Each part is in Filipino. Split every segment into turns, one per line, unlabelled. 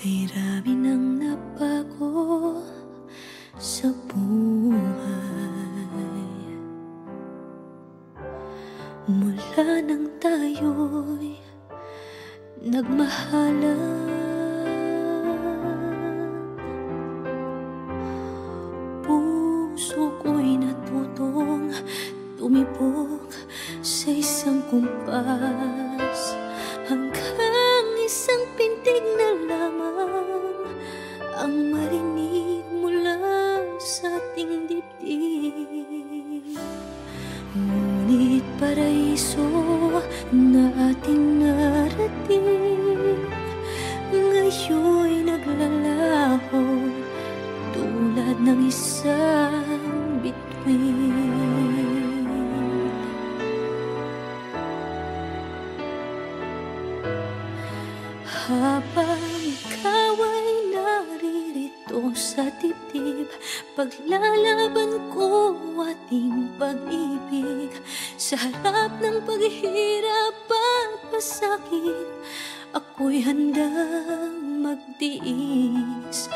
Kay rami nang nabago sa buhay. Mula nang tayo'y nagmahalan, puso ko'y natutong tumibok sa isang kumpas, hanggang isang pintig na lamang ang marinig mula sa ating dibdib. Ngunit paraiso na ating narating, ngayon'y naglalaho tulad ng isang bituin. Habang ikaw ay naririto sa dibdib, paglalaban ko ating pag-ibig. Sa harap ng paghihirap at pasakit, ako'y handang magtiis.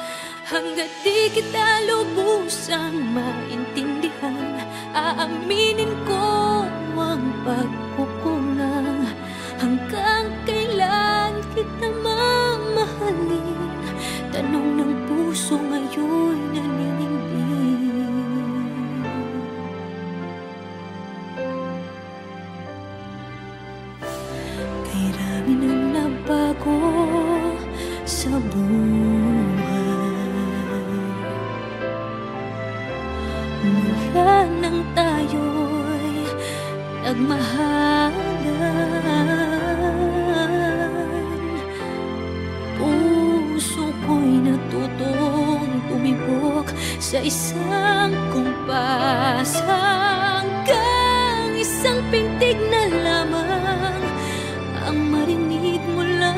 Hanggat di kita lubusang maintindihan, aaminin ko ang pagkukulang. Hanggang kailan kita mamahalin? Tanong ng puso ngayon naniningning. Kay rami nang nabago sa buhay. Mula nang tayo'y nagmahalan, puso ko'y natutong tumibok sa isang kumpas, hanggang isang pintig na lamang ang marinig mula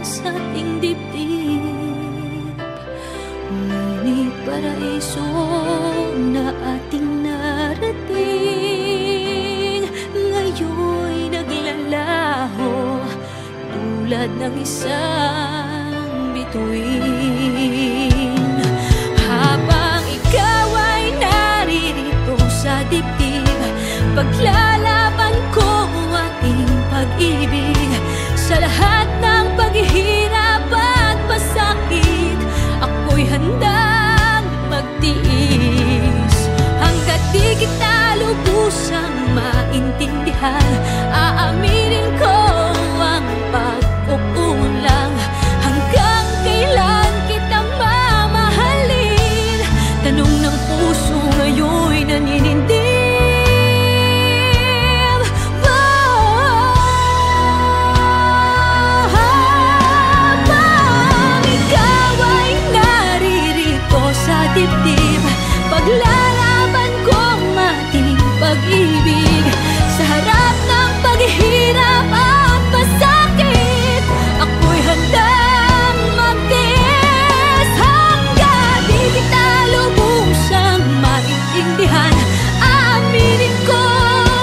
sa ating dibdib. Ngunit paraiso na ating narating, ngayon'y naglalaho tulad ng isang bituin. Habang ikaw ay naririto sa dibdib, paglalaban ko ating pag-ibig. Sa lahat ng paghihirap at pasakit, ako'y handang magtiis. Hanggat di kita lubusang maintindihan, aaminin ko ang pagkukulang. Hanggang kailan kita mamahalin? Tanong ng puso ngayon'y naninindig. Habang ikaw ay naririto sa dibdib, paglalaban kong ating pag-ibig. Sa harap ng paghihirap at pasakit, ako'y handang magtiis. Hanggang di kita lubusang maintindihan, aaminin ko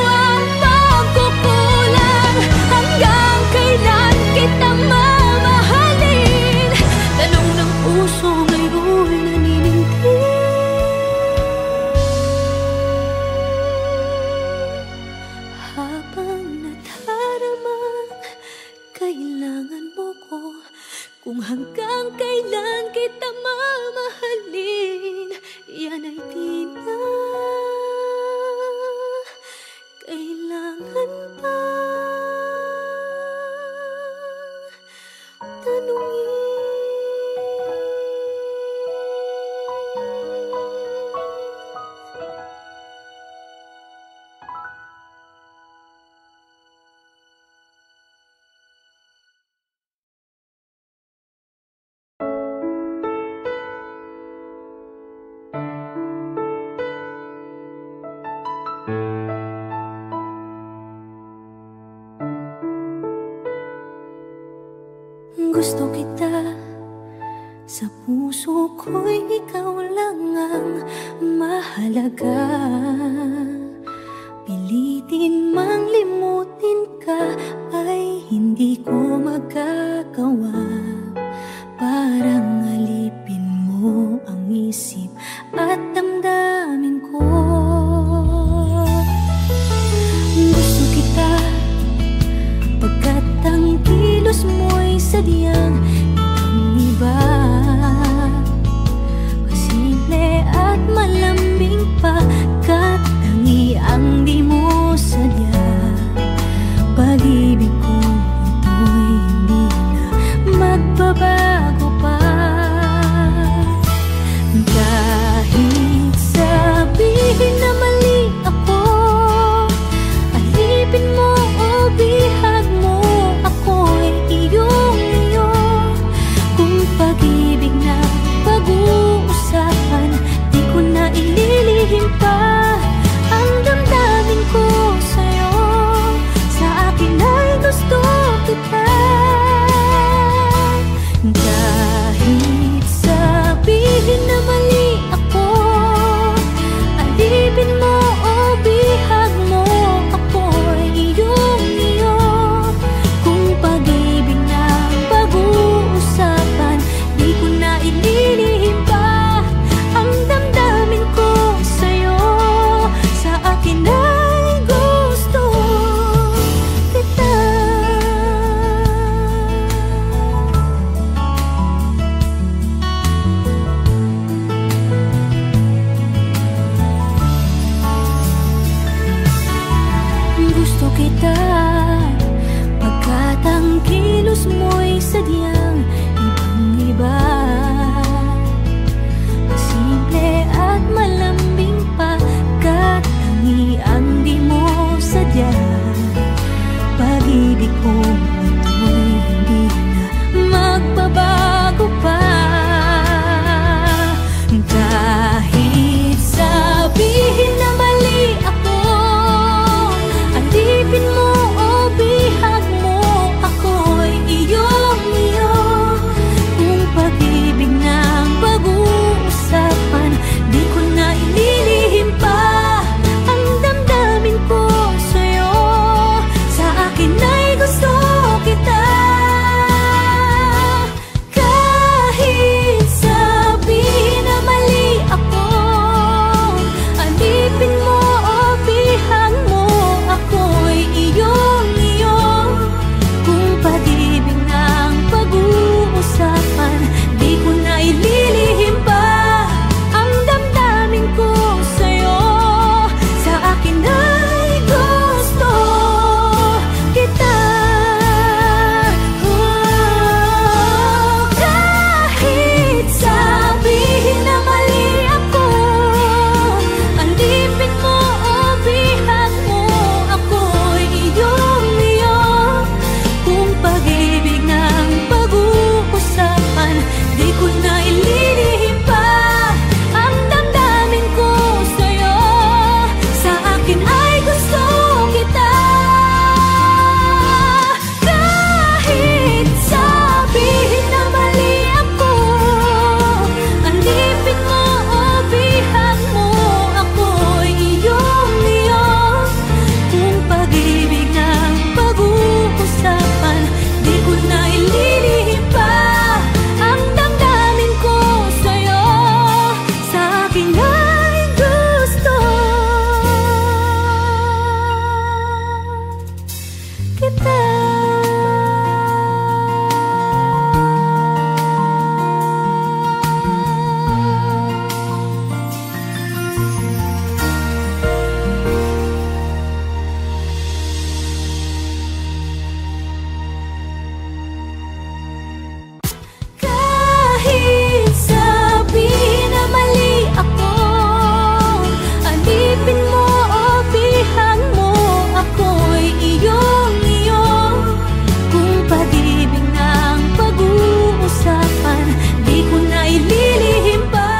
ang pagkukulang. Hanggang kailan kita mamahalin? Tanong ng puso ngayon naninindig. Habang nadaramang kailangan mo ko, kung hanggang kailan kita mamahalin, yan ay di na kailangan pa tanungin. Gusto kita, sa puso ko'y ikaw lang ang mahalaga. Pilitin mang limutin ka ay hindi ko magagawa. Para sadyang ibang-iba. Simple at malambing pagkatangiang di mo sadya. Pag-ibig kong ito'y hindi na magbabago pa. Kahit sabihin na mali ako, alipin mo o bihag mo, ako'y iyong-iyo. Kung pag-ibig ng pag-uusapan, di ko na ililihim pa ang damdamin ko sa'yo. Sa akin ay gusto kita. Kahit sabihin na mali ako, alipin mo o bihag mo, ako'y iyong-iyo. Kung pag-ibig ng pag-uusapan, di ko na ililihim pa ang damdamin ko sa'yo. Sa akin ay gusto kita. Kahit sabihin na mali ako, alipin mo o bihag mo, ako'y iyong-iyo. Kung pag-ibig ng pag-uusapan, di ko na ililihim pa ang damdamin ko sa'yo. Sa akin ay gusto kita. Kahit sabihin na mali ako, alipin mo o bihag mo, ako'y iyong-iyo. Kung pag-ibig ng pag-uusapan, di ko na ililihim pa ang damdamin ko sa'yo. Sa akin ay gusto kita. Kahit sabihin na mali ako, alipin mo o bihag mo, ako'y iyong-iyo. Kung pag-ibig ng pag-uusapan, di ko na ililihim pa.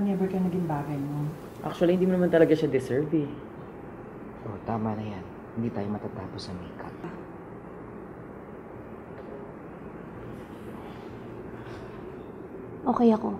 Never ka naging bagay mo.
Actually, hindi mo naman talaga siya deserve eh.
Oh, tama na yan. Hindi tayo matatapos sa makeup.
Okay ako.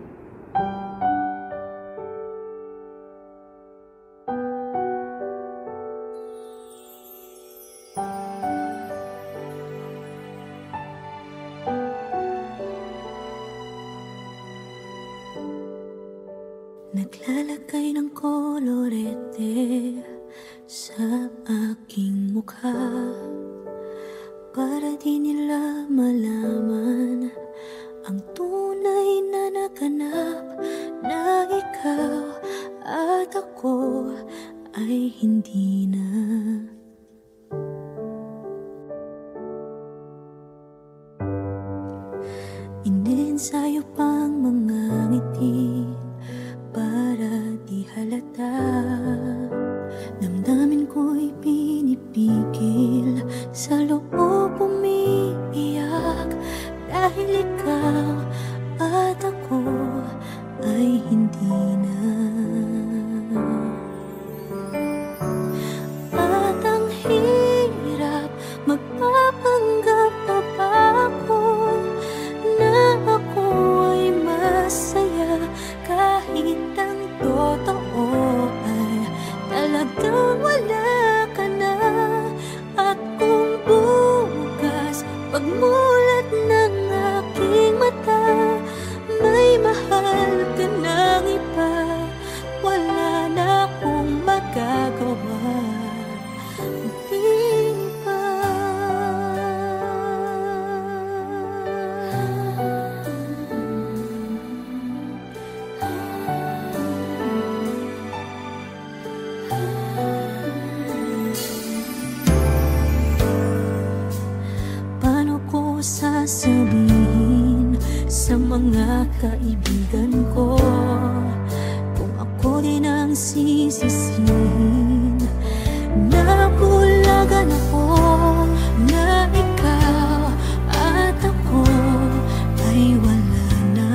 Naglalagay ng kolorete sa aking mukha para di nila malaman ang tunay na naganap, na ikaw at ako ay hindi na. Inensayo pang mga ngiti para di halata. Damdamin ko'y pinipigil, sa loob umiiyak, dahil ikaw at ako ay hindi na. At ang hirap, magpapanggap na ba ako na ako ay masaya, kahit ang totoo ay talagang wala ka na. At kung bukas pagmulat ng aking mata, may mahal ka ng iba, wala na akong magagawa. Di ba? Paano ko sa kaibigan ko. Kung ako din ang sisisihin, nabulagan ako na ikaw at ako ay wala na.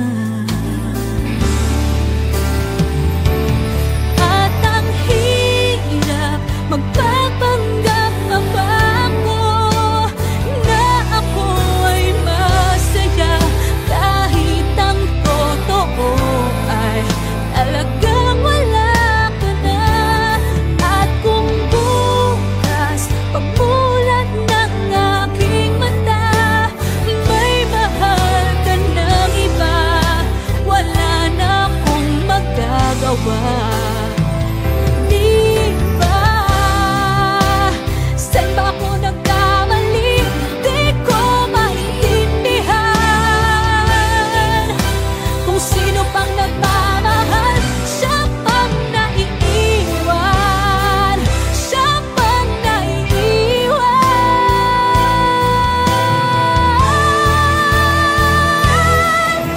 At ang hirap magpapanggap pa ba ako na ako ay masaya kahit ang totoo ay talagang wala ka na. At kung bukas pagmulat ng aking mata may mahal ka ng iba, wala na akong magagawa. Di ba? Saan ba ako nagkamali? Di ko maintindihan. Kung sino pang nagmamahal, siya pang naiiwan. Siya pang naiiwan.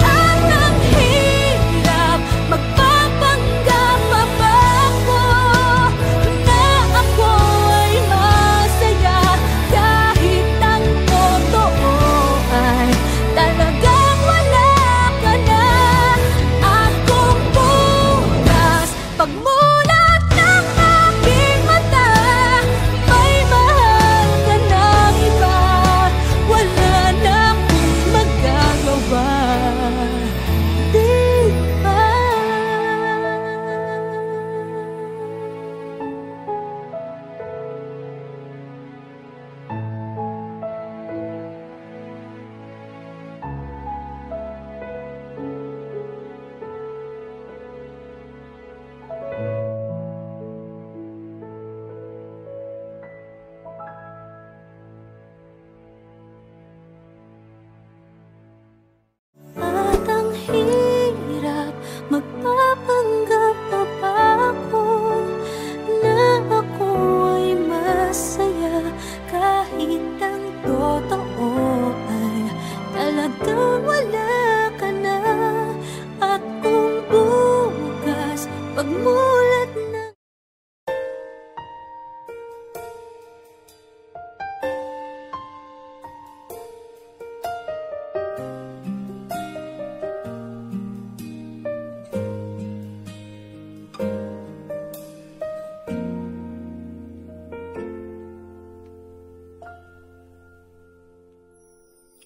At ang hirap magpapanggap pa ba ako na ako ay masaya kahit ang totoo ay talagang wala ka na. At kung bukas pagmulat ng aking mata may mahal ka ng iba, wala na akong magagawa. Di ba? At ang hirap magpapanggap pa ba ako na ako ay masaya kahit ang totoo ay talagang wala ka na. At kung bukas pagmulat ng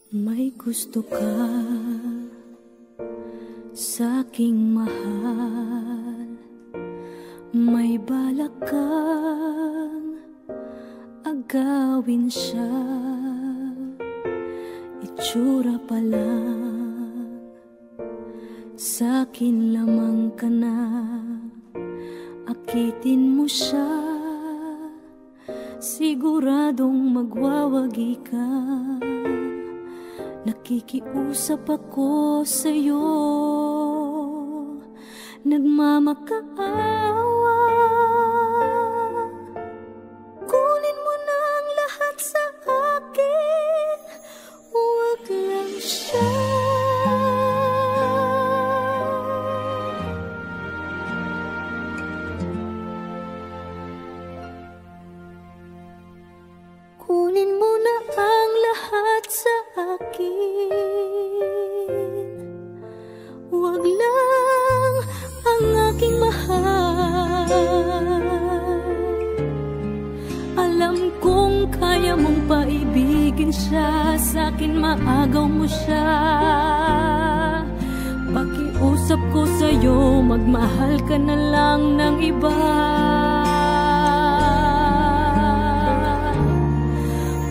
may gusto ka sa'king mahal, may balak kang agawin siya. Itsura pa lang, sa'kin lamang ka na. Akitin mo siya, siguradong magwawagi ka. Nakikiusap ako sa'yo, nagmamakaawa. Kunin mo na ang lahat sa akin, huwag lang siya. Kunin mo na ang lahat sa akin, huwag lang ang aking mahal. Alam kong kaya mong paibigin siya, sa'kin maagaw mo siya. Pakiusap ko sa'yo, magmahal ka na lang ng iba.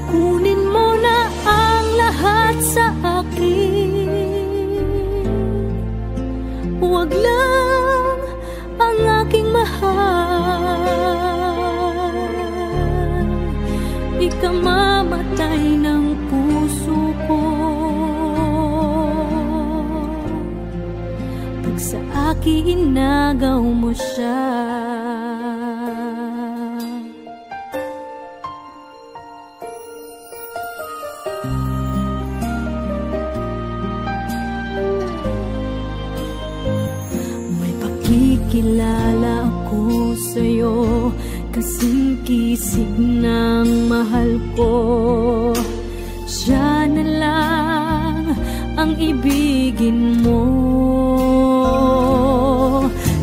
Kunin mo na ang lahat sa akin, huwag lang ang aking mahal. Ikamamatay ng puso ko pag sa akin inagaw mo siya. nagpakilala ako sa'yo, kasing kisig ng mahal ko. Siya na lang ang ibigin mo.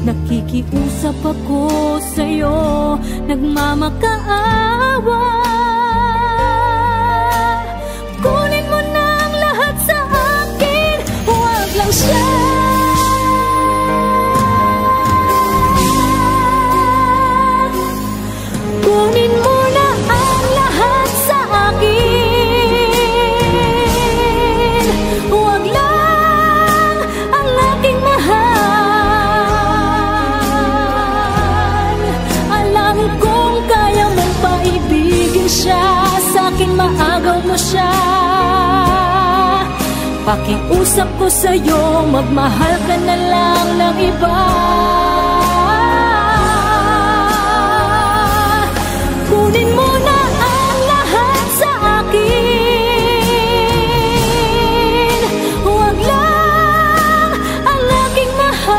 Nakikiusap ako sa'yo, nagmamakaawa. Kunin mo na ang lahat sa akin, huwag lang siya. Kunin mo na ang lahat sa akin, huwag lang ang aking mahal. Alam kong kaya mong paibigin siya, sa'kin maagaw mo siya. Pakiusap ko sa'yo, magmahal ka na lang ng iba. Kunin mo na ang lahat sa akin, huwag lang ang aking mahal.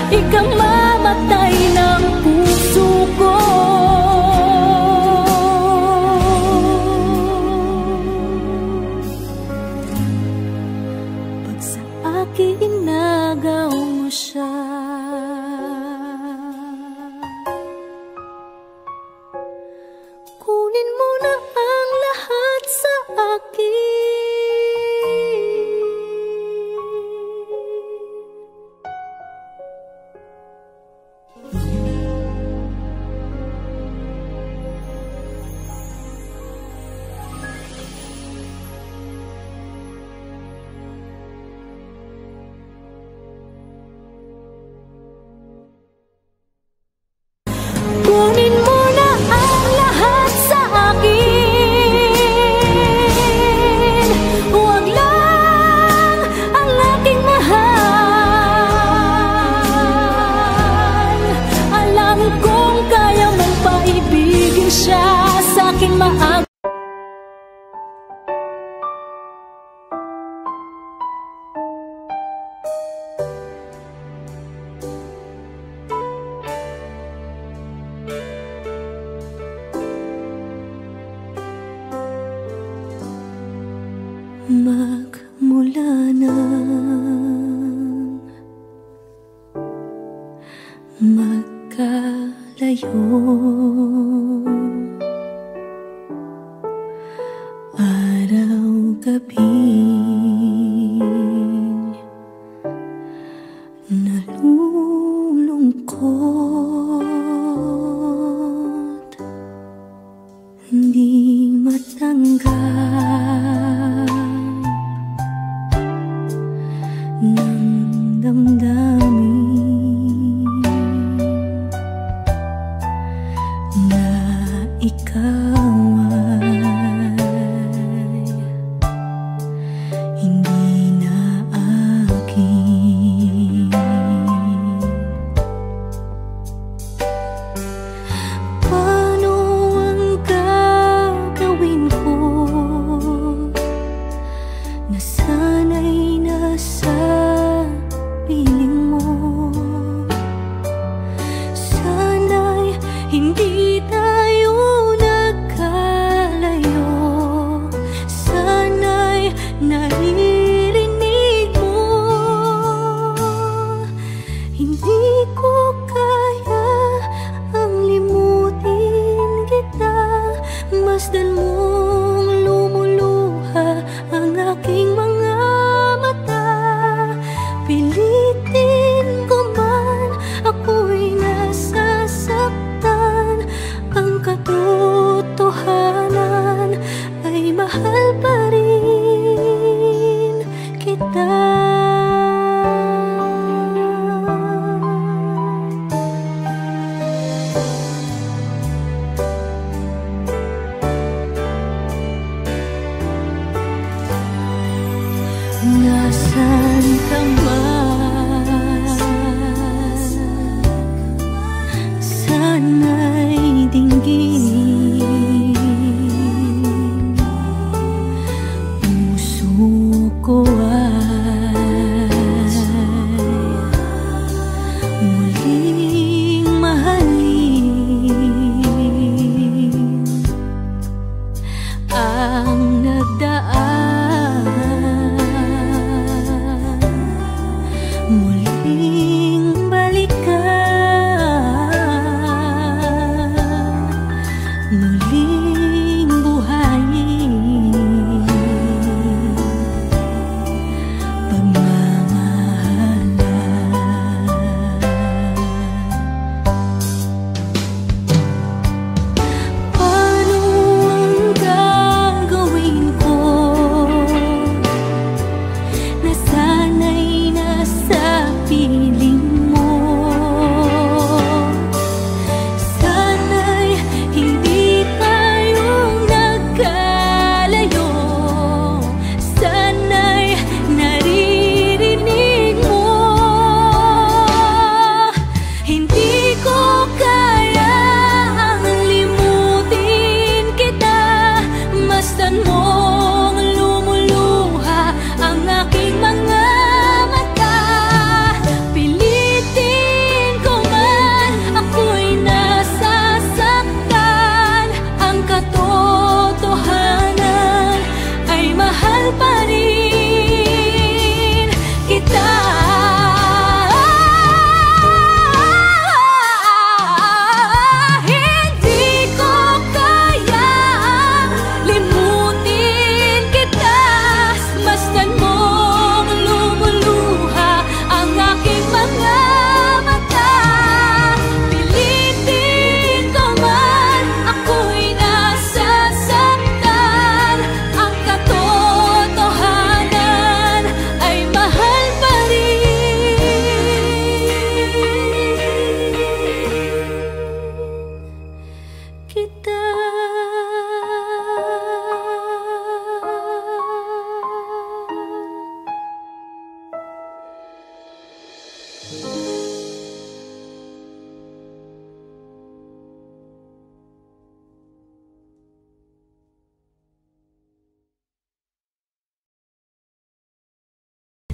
Ikamamatay ng puso ko. Pag sa akin inagaw mo siya, kunin mo na ang lahat sa akin. Kunin mo na ang lahat sa akin, huwag lang ang aking mahal. Alam kong kaya mong paibigin siya, sa'kin maagaw. Magmula nang magkalayo, araw-gabing nalulungkot, hindi matanggap ng damdamin na ikaw ay hindi na akin. Paano ang gagawin ko na sana'y nasa piling mo? Sana'y hindi tayo nagkalayo, sana'y naririnig mo. Hindi ko kaya ang limutin kita, masdan mong lumuluha ang aking mga mata. Pilitin ko man, ako'y nasasaktan. Ang katotohanan ay mahal pa rin kita.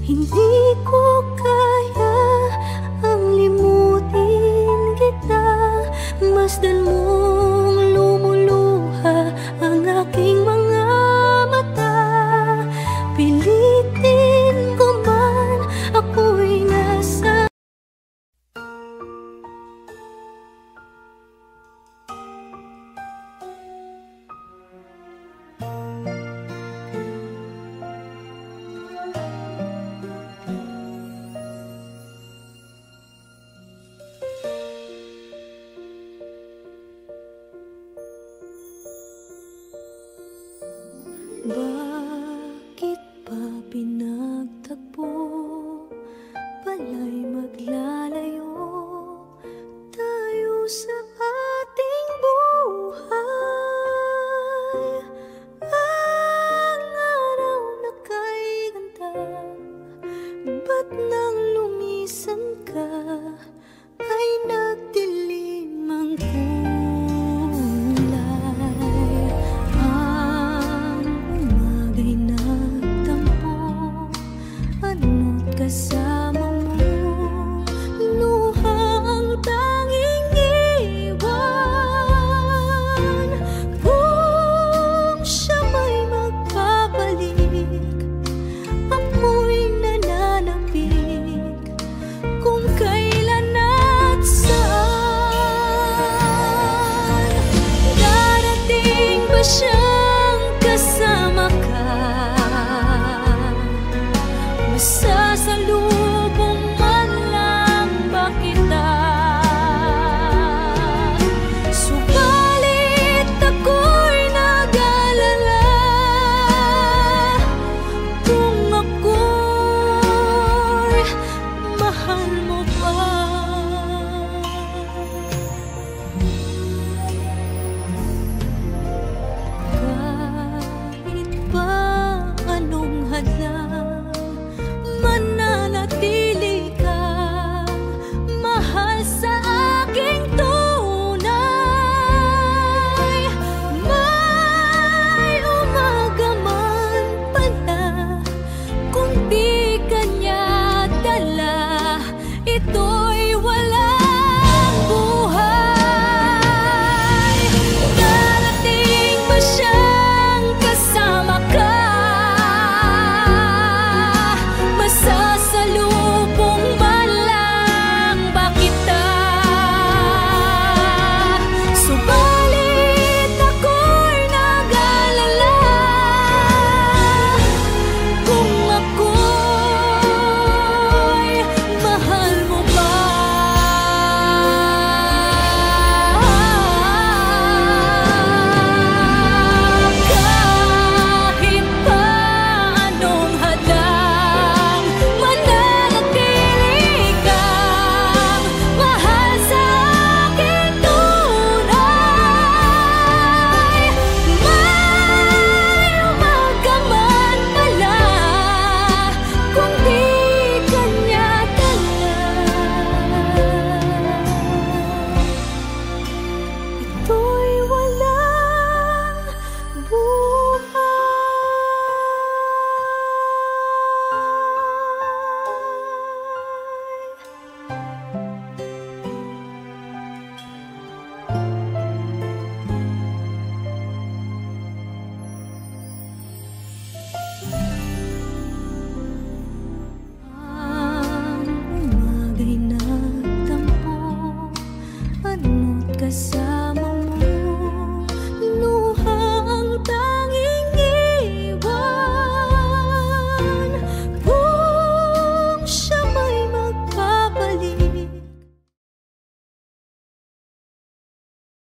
Hindi ko kaya ang limutin kita. Masdan mong lumuluha ang aking mga mata. Pilitin ko man, ako'y nasa ba